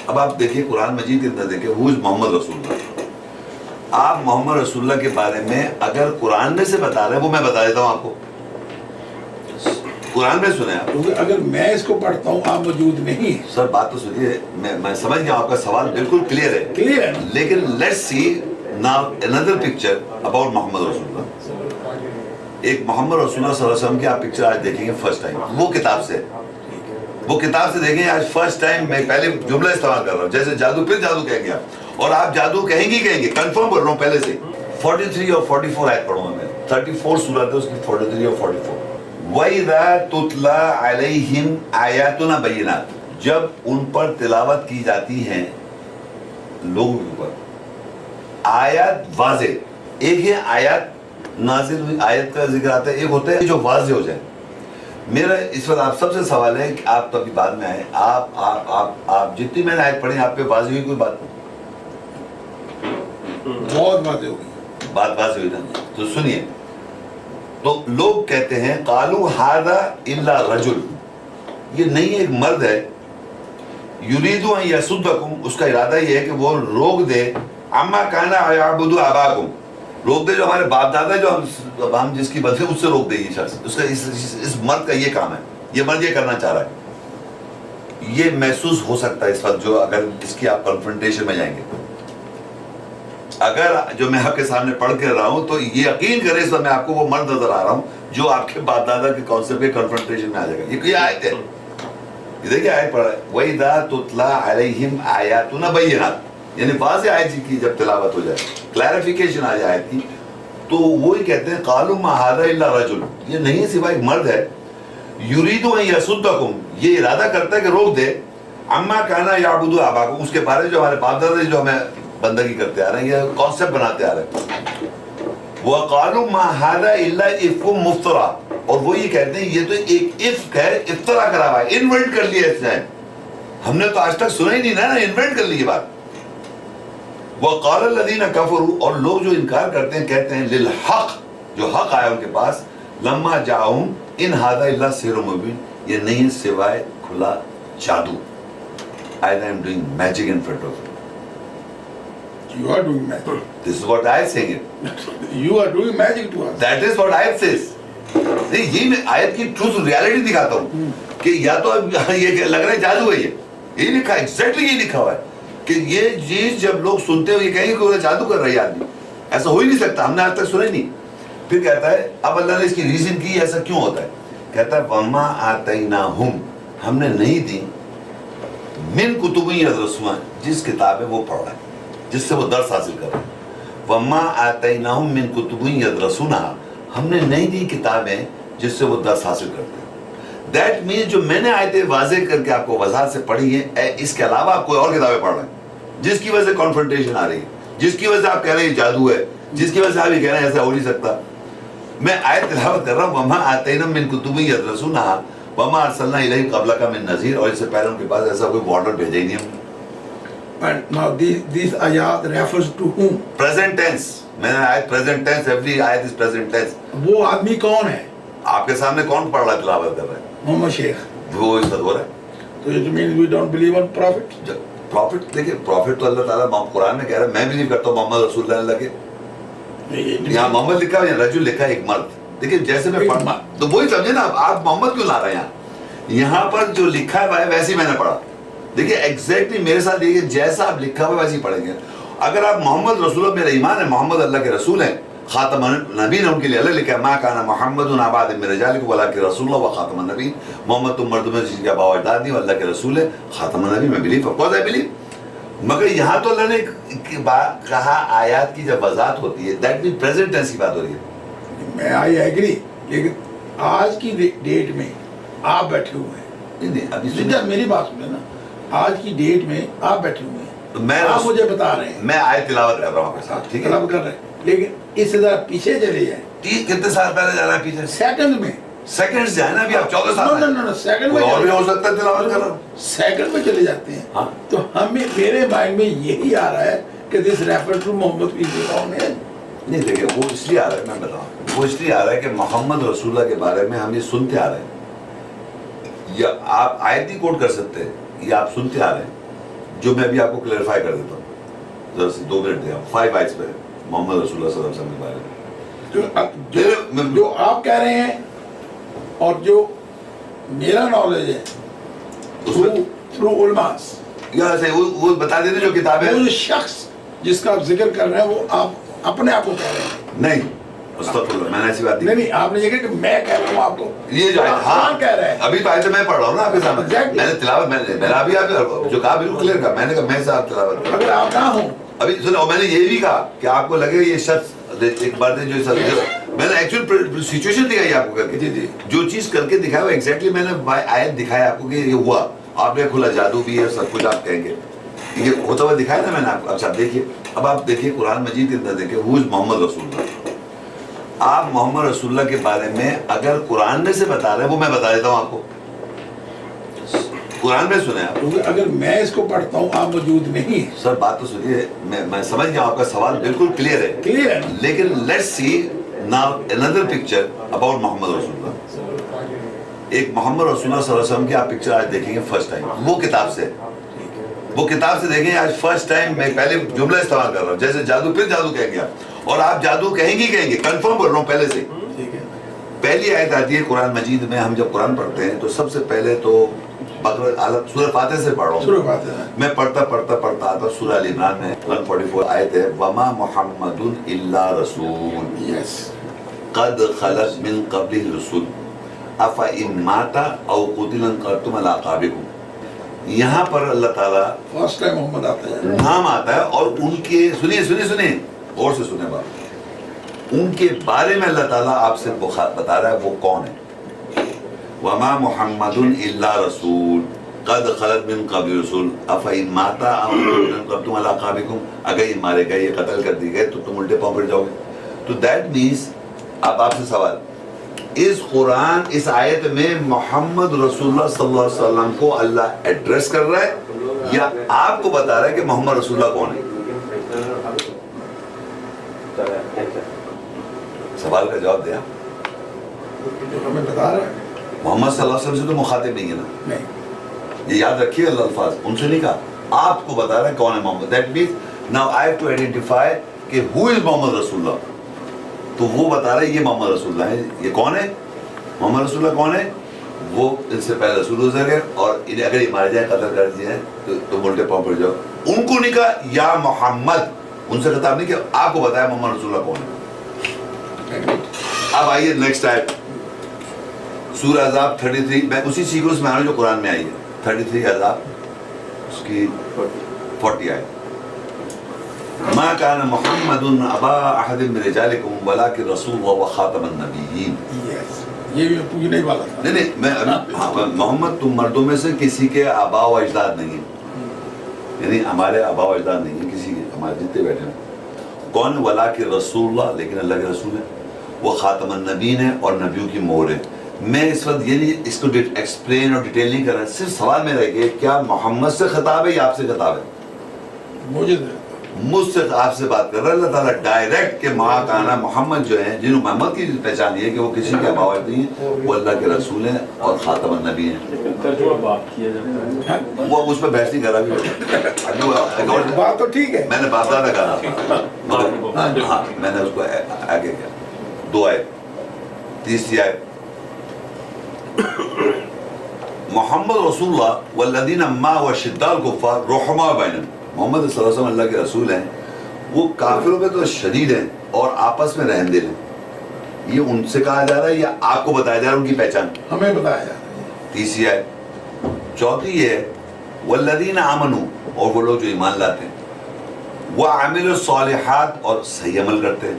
اب آپ دیکھیے قرآن مجید کے اندر دیکھیں ہو از محمد رسول اللہ. آپ محمد رسول اللہ کے بارے میں اگر قرآن میں سے بتا رہے ہیں وہ میں بتا دیتا ہوں آپ کو. قرآن میں سنیں آپ. کیونکہ اگر میں اس کو پڑھتا ہوں آپ موجود نہیں. سر بات تو سنیے, میں سمجھ گیا آپ کا سوال بالکل کلیئر ہے. کلیئر ہے. لیکن let's see now another picture about محمد رسول اللہ. ایک محمد رسول اللہ صلی اللہ علیہ وسلم کی آپ پکچر آج دیکھیں گے فرسٹ ٹائم, وہ کتاب سے, وہ کتاب سے دیکھیں آج فرسٹ ٹائم. میں پہلے جملہ استعمال کر رہا ہوں جیسے جادو, پھر جادو کہیں گے آپ, اور آپ جادو کہیں گے کنفرم کر رہا ہوں پہلے سے. 43 اور 44 آیت پڑھوں گا میں. 34 سورت ہے اس کی, 43 اور 44. وَإِذَا تُتْلَى عَلَيْهِمْ آيَاتُنَا بَيِّنَاتٍ, جب ان پر تلاوت کی جاتی ہیں لوگوں کے اوپر آیات واضح. ایک ہے آیات نازل ہوئی, آیت کا ذکر آتا ہے, ایک ہوتا ہے جو واضح ہو جائے. میرا اس وقت آپ سب سے سوال ہے کہ آپ تو ابھی بعد میں آئے, آپ جتنی میں نے آیت پڑھی آپ پہ واضح ہوئی کوئی بات نہیں؟ بہت واضح ہوگی. بات واضح ہوئی نا. تو سنیے, تو لوگ کہتے ہیں قالوا ھذا الا رجل, یہ نہیں ایک مرد ہے, یرید ان یصدکم, اس کا ارادہ یہ ہے کہ وہ روک دے, اما کان یعبد آباکم, روک دے جو ہمارے باپ دادا جو ہم جس کی بدلے اس سے روک دے. یہ شخص, اس کا اس مرد کا یہ کام ہے, یہ مرد یہ کرنا چاہ رہا ہے. یہ محسوس ہو سکتا ہے اس وقت جو اگر اس کی آپ کنفرنٹیشن میں جائیں گے. اگر جو میں آپ کے سامنے پڑھ کے رہا ہوں تو یہ یقین کریں اس وقت میں آپ کو وہ مرد نظر آ رہا ہوں جو آپ کے باپ دادا کے کانسیپٹ کے کنفرنٹیشن میں آ جائے گا. یہ کوئی آیت ہے, یہ دیکھیے آیت پڑھ رہا ہے وَإِذَا تُتْلَى عَلَيْهِمْ آيَاتُنَا بَيِّنَاتٍ, یعنی واضح آیت کی جب تلاوت ہو جائے, کلیریفیکیشن آ جائے آیت کی, تو وہی کہتے ہیں قَالُوا مَا هَذَا إِلَّا رَجُلٌ, یہ نہیں سوائے ایک مرد ہے, یُرِیدُ أَن يَصُدَّكُمْ, یہ ارادہ کرتا ہے کہ روک دے, عَمَّا كَانَ يَعْبُدُ آبَاؤُكُمْ, اس کے بارے جو ہمارے باپ دادا جو ہمیں بندگی کرتے آ رہے ہیں, یہ کانسیپٹ بناتے آ رہے ہیں. وَقَالُوا مَا هَذَا إِلَّا إِفْكٌ مُفْتَرًى, اور وہ یہ کہتے ہیں یہ تو ایک افک ہے, افترا کرا ہوا ہے, انوینٹ کر لیا اس نے, ہم نے تو آج تک سنا ہی نہیں نا, انوینٹ کر لی یہ بات. وَقَالَ الَّذِينَ كَفَرُوا, اور لوگ جو انکار کرتے ہیں کہتے ہیں لِلْحَقِّ, جو حق آیا ان کے پاس, لَمَّا جَاءَهُمْ إِنْ هَذَا إِلَّا سِحْرٌ مُبِينٌ, یہ نہیں سوائے کھلا جادو. I am doing magic in front of you. You are doing magic. This is what I saying it. You are doing magic to us. That is what I says. نہیں, یہی میں آیت کی ٹروتھ ریالٹی دکھاتا ہوں کہ یا تو یہ لگ رہا ہے جادو ہے, یہ لکھا ہے, ایگزیکٹلی یہ لکھا ہوا ہے کہ یہ چیز جب لوگ سنتے ہو یہ کہیں گے کہ وہ جادو کر رہا ہے آدمی. ایسا ہو ہی نہیں سکتا, ہم نے آج تک سنا ہی نہیں. پھر کہتا ہے, اب اللہ نے اس کی ریزن کی ایسا کیوں ہوتا ہے, کہتا ہے وما آتیناہم, ہم نے نہیں دی, من کتب یدرسون, جس کتابیں وہ پڑھ رہا ہے, جس سے وہ درس حاصل کر رہا ہے. وما آتیناہم من کتب یدرسونہا, ہم نے نہیں دی کتابیں جس سے وہ درس حاصل کرتے ہیں. دیٹ مینس جو میں نے آیتیں واضح کر کے آپ کو وضاحت سے پڑھی ہیں, اس کے علاوہ آپ کوئی اور کتابیں پڑھ رہے ہیں جس کی وجہ سے کانفرنٹیشن آ رہی ہے, جس کی وجہ سے آپ کہہ رہے ہیں جادو ہے, جس کی وجہ سے آپ یہ کہہ رہے ہیں ایسا ہو نہیں سکتا. میں آیت تلاوت کر رہا ہوں وما آتیناہم من کتب یدرسونہا وما ارسلنا الیہم قبلک من نذیر, اور اس سے پہلے ان کے پاس ایسا کوئی وارنر بھیجا ہی نہیں ہم نے. But now these ayat refers to whom? Present tense. میں نے آیت present tense, every ayat is present tense. وہ آدمی کون ہے؟ آپ کے سامنے کون پڑھ رہا ہے, تلاوت کر رہا ہے؟ محمد شیخ. وہ اس وقت ہو رہا ہے. So it means we don't believe on prophet. Prophet, دیکھیں پروفٹ تو اللہ تعالیٰ قرآن میں کہہ رہا ہے, میں بلیو کرتا ہوں محمد رسول اللہ کے. یہاں محمد لکھا ہے, رجل لکھا ہے, ایک مرد. دیکھیں جیسے میں پڑھا تو وہی سمجھے نا, آپ محمد کیوں لا رہے ہیں یہاں پر, جو لکھا ہے ویسے ہی میں نے پڑھا. دیکھیں ایگزیکٹلی میرے ساتھ دیکھیے جیسا آپ لکھا ہوا ویسے ہی پڑھیں گے. اگر آپ محمد رسول اللہ, میرا ایمان ہے محمد اللہ کے رسول ہیں, خاتم النبی نے ان کے لیے اللہ لکھا ہے ما کان محمد عباد من رجالکم ولکن رسول اللہ و خاتم النبی, محمد تم مردوں میں جن کے آباء و اجداد نہیں, اللہ کے رسول ہے, خاتم النبی. میں blue, of course I believe. مگر یہاں تو اللہ نے کہا آیات کی جب وضاحت ہوتی ہے دیٹ مین پریزنٹ ٹینس کی بات ہو رہی ہے. میں آئی ایگری, لیکن آج کی ڈیٹ میں آپ بیٹھے ہوئے ہیں. نہیں ابھی میری بات سنیں نا, آج کی ڈیٹ میں آپ بیٹھے ہوئے ہیں, میں آپ مجھے بتا رہے ہیں, میں آیت تلاوت کر رہا ہوں آپ کے ساتھ, ٹھیک ہے, تلاوت کر رہے ہیں, لیکن اس سے ذرا پیچھے چلے جائیں. کتنے سال پہلے جانا ہے پیچھے؟ سیکنڈ میں. سیکنڈ سے ہے نا, ابھی آپ 14 سال سیکنڈ میں اور بھی ہو سکتا ہے تلاوت کر رہا ہوں. سیکنڈ میں چلے جاتے ہیں. ہاں تو ہمیں, میرے مائنڈ میں یہی آ رہا ہے کہ دس ریفر ٹو محمد کی کون ہے. نہیں دیکھیں وہ اس لیے آ رہا ہے, میں بتاؤں, وہ اس لیے آ رہا ہے کہ محمد رسول اللہ کے بارے میں ہم یہ سنتے آ رہے ہیں, یا آپ آیت نہیں کوٹ کر سکتے, یہ آپ سنتے آ رہے ہیں. جو میں ابھی آپ کو کلیئرفائی کر دیتا ہوں، ذرا سے 2 منٹ دیں آپ. 5 آیتس پہ محمد رسول اللہ صلی اللہ علیہ وسلم کے بارے میں. جو آپ کہہ رہے ہیں اور جو میرا نالج ہے تھرو علماء، یا ایسے وہ بتا دیتے جو کتابیں. وہ شخص جس کا آپ ذکر کر رہے ہیں وہ آپ اپنے آپ کو کہہ رہے ہیں. نہیں استغفر اللہ، میں نے ایسی بات نہیں آپ نے یہ کہا کہ میں کہہ رہا ہوں آپ کو. یہ جو آپ ہاں کہہ رہے ہیں. ابھی تو آیت میں پڑھ رہا ہوں نا آپ کے سامنے. Exactly. میں نے تلاوت میں نے ابھی آپ جو کہا بالکل کلیئر کہا. میں نے کہا میں سے آپ تلاوت کریں. اگر آپ نہ ہوں ابھی سنو، میں نے یہ بھی کہا کہ آپ کو لگے یہ شخص ایک بات ہے جو میں نے ایکچوئل سچویشن دکھائی آپ کو کر کے. جی جو چیز کر کے دکھایا وہ ایگزیکٹلی میں نے آیت دکھایا آپ کو کہ یہ ہوا. آپ نے کھلا جادو بھی ہے، سب کچھ آپ کہیں گے یہ ہوتا ہوا دکھایا نا میں نے آپ کو. اچھا دیکھیے اب آپ دیکھیے قرآن مجید کے اندر دیکھیے ہو از محمد رسول اللہ. آپ محمد رسول اللہ کے بارے میں اگر قرآن میں سے بتا رہے ہیں وہ میں بتا دیتا ہوں آپ کو. قرآن میں سنیں آپ. کیونکہ اگر میں اس کو پڑھتا ہوں آپ موجود نہیں ہیں. سر بات تو سنیے، میں سمجھ گیا آپ کا سوال بالکل کلیئر ہے. کلیئر ہے. لیکن let's see now another picture about محمد رسول اللہ. ایک محمد رسول اللہ صلی اللہ علیہ وسلم کی آپ پکچر آج دیکھیں گے فرسٹ ٹائم. وہ کتاب سے دیکھیں آج فرسٹ ٹائم. میں پہلے جملہ استعمال کر رہا ہوں جیسے جادو پھر جادو کہیں گے آپ، اور آپ جادو کہیں گے کنفرم بول رہا ہوں پہلے سے. پہلی آیت آتی ہے قرآن مجید میں. ہم جب قرآن پڑھتے ہیں تو سب سے پہلے تو سورہ فاتحہ سے پڑھ رہا ہوں. میں پڑھتا آتا سورہ ال عمران میں 144 آیت ہے وما محمد الا رسول قد خلت من قبلہ الرسل افإن مات او قتل انقلبتم علی اعقابکم. یہاں پر اللہ تعالیٰ فرسٹ ٹائم محمد آتا ہے، نام آتا ہے اور ان کے سنیے اور سے سنیں بات. ان کے بارے میں اللہ تعالیٰ آپ سے بتا رہا ہے وہ کون ہے. وما محمد الا رسول قد خلت من قبل الرسل افإن مات او قتل انقلبتم علی اعقابکم. اگر یہ مارے گئے، یہ قتل کر دیے گئے تو تم الٹے پاؤں پھر جاؤ گے. تو دیٹ مینس اب آپ سے سوال، اس قرآن اس آیت میں محمد رسول اللہ صلی اللہ علیہ وسلم کو اللہ ایڈریس کر رہا ہے یا آپ کو بتا رہا ہے کہ محمد رسول اللہ کون ہے؟ سوال کا جواب دیا. ہمیں بتا رہا ہے محمد صلی اللہ علیہ وسلم سے تو مخاطب نہیں ہے نا. نہیں، یہ یاد رکھیے اللہ الفاظ ان سے نہیں کہا، آپ کو بتا رہا ہے کون ہے Muhammad. That means now I have to identify کہ ہو از محمد رسول اللہ. تو وہ بتا رہا ہے یہ محمد رسول اللہ ہے. یہ کون ہے محمد رسول اللہ کون ہے؟ وہ ان سے پہلے رسول گزر گئے اور انہیں اگر یہ مارے جائیں قتل کر دیے ہیں تو الٹے پاؤں پڑ جاؤ. ان کو نہیں کہا یا محمد، ان سے خطاب نہیں کیا، آپ کو بتایا محمد رسول اللہ کون ہے. اب آئیے نیکسٹ آیت سورہ احزاب 33. میں اسی سیکوینس میں آ رہا ہوں جو قرآن میں آئی ہے. 33 احزاب اس کی 40 آیت. ما كان محمد ابا احد من رجالكم ولكن رسول الله وخاتم النبيين. یہ بھی پوچھنے والا تھا. نہیں میں محمد تم مردوں میں سے کسی کے آبا و اجداد نہیں ہیں، یعنی ہمارے آبا و اجداد نہیں ہیں کسی کے، ہمارے جتنے بیٹھے ہیں. کون؟ ولكن رسول اللہ، لیکن اللہ کے رسول ہے. وہ خاتم النبیین ہے اور نبیوں کی مہر ہے. میں اس وقت یہ نہیں اس کو ایکسپلین اور ڈیٹیل نہیں کر رہا، صرف سوال میرا ہے کہ کیا محمد سے خطاب ہے یا آپ سے خطاب ہے؟ مجھ سے آپ سے بات کر رہا ہے اللہ تعالیٰ ڈائریکٹ کہ ماں کانا محمد جو ہیں، جنہوں محمد کی پہچان یہ ہے کہ وہ کسی کے باوجود نہیں ہیں، وہ اللہ کے رسول ہیں اور خاتم النبی ہیں. وہ اس پہ بحث نہیں کرا بھی. بات تو ٹھیک ہے، میں نے بات زیادہ کرا مگر ہاں میں نے اس کو آگے کیا. 2 آیت. تیسری آیت محمد رسول اللہ والذین معه شداء الکفار رحماء بینہم. محمد صلی اللہ علیہ وسلم اللہ کے رسول ہیں، وہ کافروں پہ تو شدید ہیں اور آپس میں رحم دل ہیں. یہ ان سے کہا جا رہا ہے یا آپ کو بتایا جا رہا ہے ان کی پہچان؟ ہمیں بتایا جا رہا ہے. تیسری آیت. چوتھی ہے والذین آمنوا، اور وہ لوگ جو ایمان لاتے ہیں، وعملوا الصالحات، اور صحیح عمل کرتے ہیں،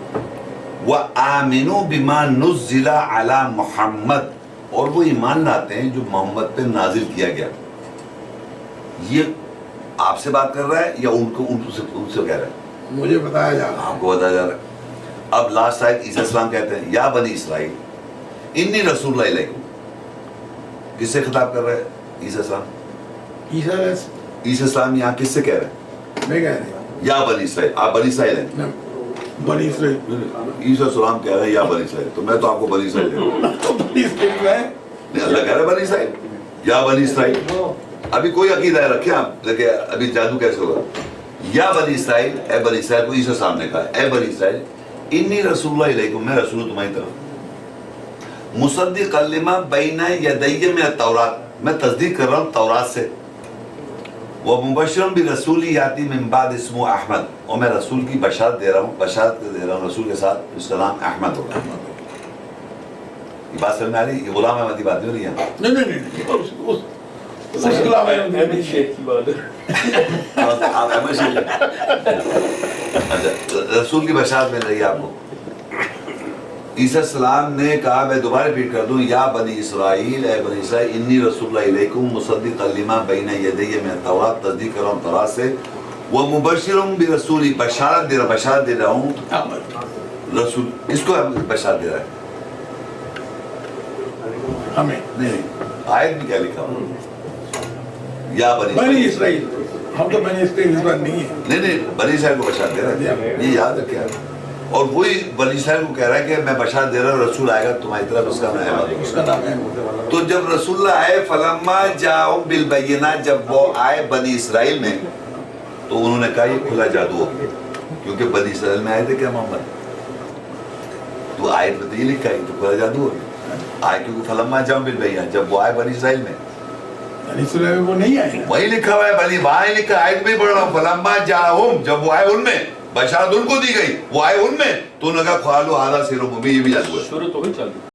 وآمنوا بما نزل علی محمد، اور وہ ایمان لاتے ہیں جو محمد پہ نازل کیا گیا. یہ آپ سے بات کر رہا ہے یا ان سے کہہ رہا ہے؟ مجھے بتایا جا رہا ہے. آپ کو بتایا جا رہا ہے. اب لاسٹ آیت عیسیٰ السلام کہتے ہیں یا بنی اسرائیل انی رسول اللہ علیکم. کس سے خطاب کر رہے ہیں عیسیٰ السلام؟ عیسیٰ السلام یہاں کس سے کہہ رہے ہیں؟ میں کہہ رہا ہوں یا بنی اسرائیل. آپ بنی اسرائیل ہیں. بنی اسرائیل. عیسیٰ السلام کہہ رہے ہیں یا بنی اسرائیل، تو میں تو آپ کو بنی اسرائیل کہہ رہا ہوں. تو بنی اسرائیل میں نہیں، اللہ کہہ رہا ہے بنی اسرائیل یا بنی اسرائیل. ابھی کوئی عقیدہ رکھیں آپ، دیکھیں ابھی جادو کیسے ہوگا. یا بنی اسرائیل، اے بنی اسرائیل کو عیسیٰ صاحب نے کہا، اے بنی اسرائیل انی رسول اللہ علیکم، میں رسول ہوں تمہاری طرف، مصدق لما بین یدی من التورات، میں تصدیق کر رہا ہوں تورات سے، ومبشرا برسول یاتی من بعد اسمہ احمد، اور میں رسول کی بشارت دے رہا ہوں رسول کے ساتھ جس کا نام احمد ہوگا. یہ بات سمجھ میں آ رہی ہے؟ یہ غلام احمدی بات نہیں ہو رہی ہے. نہیں اس خلاف ہے احمد شیخ کی بات ہے. آپ احمد شیخ، اچھا رسول کی بشارت مل رہی ہے آپ کو. عیسیٰ السلام نے کہا، میں دوبارہ ریپیٹ کر دوں، یا بنی اسرائیل، اے بنی اسرائیل انی رسول اللہ علیکم مصدق لما بین یدی من التوراۃ، تصدیق کر رہا ہوں تورات سے، ومبشرا برسول، بشارت دے رہا ہوں رسول، اس کو بشارت دے رہا ہے. ہمیں نہیں آیت میں کیا لکھا ہوا؟ یا بنی اسرائیل، ہم تو بنی اسرائیل اس بات نہیں ہے. نہیں بنی اسرائیل کو بشارت دے رہا ہے، یہ یاد رکھیں آپ. اور وہی بنی اسرائیل کو کہہ رہا ہے کہ میں بشارت دے رہا ہوں رسول آئے گا تمہاری طرف، اس کا نام ہے، اس کا نام ہے. تو جب رسول اللہ آئے، فلما جاؤ بالبینات، جب وہ آئے بنی اسرائیل میں تو انہوں نے کہا یہ کھلا جادو ہو، کیونکہ بنی اسرائیل میں آئے تھے کیا محمد، تو آیت میں تو یہ لکھا ہے تو کھلا جادو ہو آئے، کیونکہ فلما جاؤ بالبینات، جب وہ آئے بنی اسرائیل میں، بنی اسرائیل میں وہ نہیں آئے. وہی لکھا ہوا ہے بنی، وہاں ہی لکھا، آیت میں ہی پڑھ رہا ہوں، فلما جاؤہم، جب وہ آئے ان میں، بشارت ان کو دی گئی، وہ آئے ان میں، تو انہوں نے کہا قالوا ھذا سحر مبین، یہ بھی جادو ہے. شروع تو ہوئی چالو.